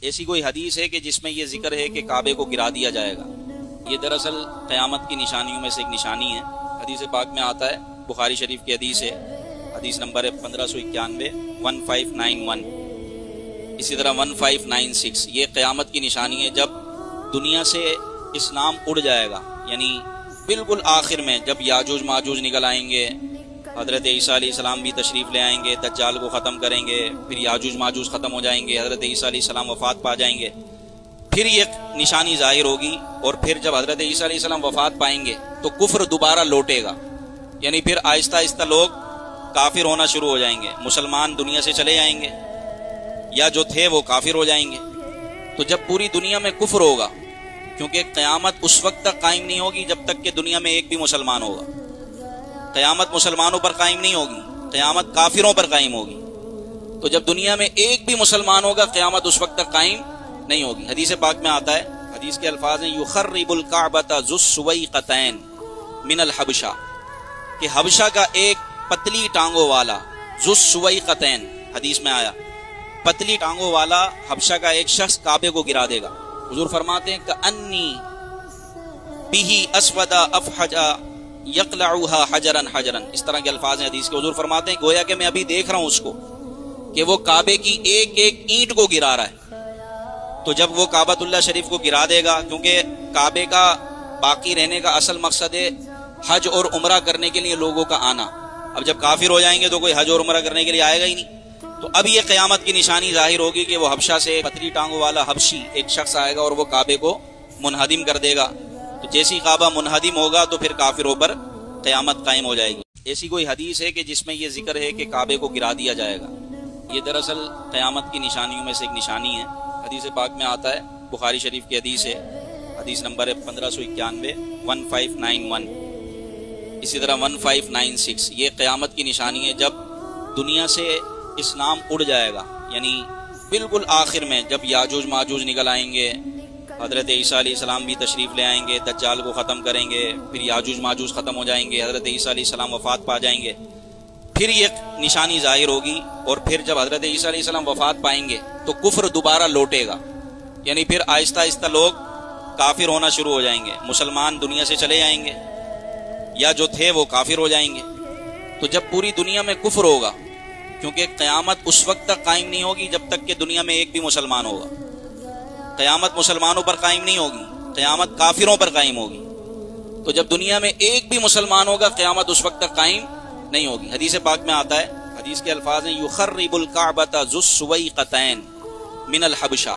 ایسی کوئی حدیث ہے کہ جس میں یہ ذکر ہے کہ کعبے کو گرا دیا جائے گا؟ یہ دراصل قیامت کی نشانیوں میں سے ایک نشانی ہے۔ حدیث پاک میں آتا ہے، بخاری شریف کی حدیث ہے، حدیث نمبر ہے 1591 1591، اسی طرح 1596۔ یہ قیامت کی نشانی ہے جب دنیا سے اسلام اڑ جائے گا، یعنی بالکل آخر میں جب یاجوج ماجوج نکل آئیں گے، حضرت عیسیٰ علیہ السلام بھی تشریف لے آئیں گے، دجال کو ختم کریں گے، پھر یاجوج ماجوج ختم ہو جائیں گے، حضرت عیسیٰ علیہ السلام وفات پا جائیں گے، پھر یہ نشانی ظاہر ہوگی، اور پھر جب حضرت عیسیٰ علیہ السلام وفات پائیں گے تو کفر دوبارہ لوٹے گا، یعنی پھر آہستہ آہستہ لوگ کافر ہونا شروع ہو جائیں گے، مسلمان دنیا سے چلے جائیں گے، یا جو تھے وہ کافر ہو جائیں گے۔ تو جب پوری دنیا میں کفر ہوگا، کیونکہ قیامت اس وقت تک قائم نہیں ہوگی جب تک کہ دنیا میں ایک بھی مسلمان ہوگا، قیامت مسلمانوں پر قائم نہیں ہوگی، قیامت کافروں پر قائم ہوگی۔ تو جب دنیا میں ایک بھی مسلمان ہوگا، قیامت اس وقت تک قائم نہیں ہوگی۔ حدیث پاک میں آتا ہے، حدیث کے الفاظ ہیں یخرب الکعبۃ ذو السویقتین من الحبشہ، کہ حبشہ کا ایک پتلی ٹانگوں والا، ذو السویقتین حدیث میں آیا، پتلی ٹانگوں والا حبشہ کا ایک شخص کعبے کو گرا دے گا۔ حضور فرماتے ہیں کأنی بہ اسود افحجا یقلعها حجرا حجرا، اس طرح کے الفاظ ہیں حدیث کے۔ حضور فرماتے ہیں گویا کہ میں ابھی دیکھ رہا ہوں اس کو کہ وہ کعبے کی ایک ایک اینٹ کو گرا رہا ہے۔ تو جب وہ کعبۃ اللہ شریف کو گرا دے گا، کیونکہ کعبے کا باقی رہنے کا اصل مقصد ہے حج اور عمرہ کرنے کے لیے لوگوں کا آنا۔ اب جب کافر ہو جائیں گے تو کوئی حج اور عمرہ کرنے کے لیے آئے گا ہی نہیں۔ تو اب یہ قیامت کی نشانی ظاہر ہوگی کہ وہ حبشہ سے پتلی ٹانگوں والا حبشی ایک شخص آئے گا اور وہ کعبے کو منہدم کر دے گا۔ تو جیسی کعبہ منہدم ہوگا تو پھر کافروں پر قیامت قائم ہو جائے گی۔ ایسی کوئی حدیث ہے کہ جس میں یہ ذکر ہے کہ کعبے کو گرا دیا جائے گا؟ یہ دراصل قیامت کی نشانیوں میں سے ایک نشانی ہے۔ حدیث پاک میں آتا ہے، بخاری شریف کی حدیث ہے، حدیث نمبر ہے 1591 1591، اسی طرح 1596۔ یہ قیامت کی نشانی ہے جب دنیا سے اسلام اڑ جائے گا، یعنی بالکل آخر میں جب یاجوج ماجوج نکل آئیں گے، حضرت عیسیٰ علیہ السلام بھی تشریف لے آئیں گے، دجال کو ختم کریں گے، پھر یاجوج ماجوج ختم ہو جائیں گے، حضرت عیسیٰ علیہ السلام وفات پا جائیں گے، پھر یہ نشانی ظاہر ہوگی، اور پھر جب حضرت عیسیٰ علیہ السلام وفات پائیں گے تو کفر دوبارہ لوٹے گا، یعنی پھر آہستہ آہستہ لوگ کافر ہونا شروع ہو جائیں گے، مسلمان دنیا سے چلے جائیں گے، یا جو تھے وہ کافر ہو جائیں گے۔ تو جب پوری دنیا میں کفر ہوگا، کیونکہ قیامت اس وقت تک قائم نہیں ہوگی جب تک کہ دنیا میں ایک بھی مسلمان ہوگا، قیامت مسلمانوں پر قائم نہیں ہوگی، قیامت کافروں پر قائم ہوگی۔ تو جب دنیا میں ایک بھی مسلمان ہوگا، قیامت اس وقت تک قائم نہیں ہوگی۔ حدیث پاک میں آتا ہے، حدیث کے الفاظ ہیں یخرب الکعبۃ ذو السویقتین من الحبشہ،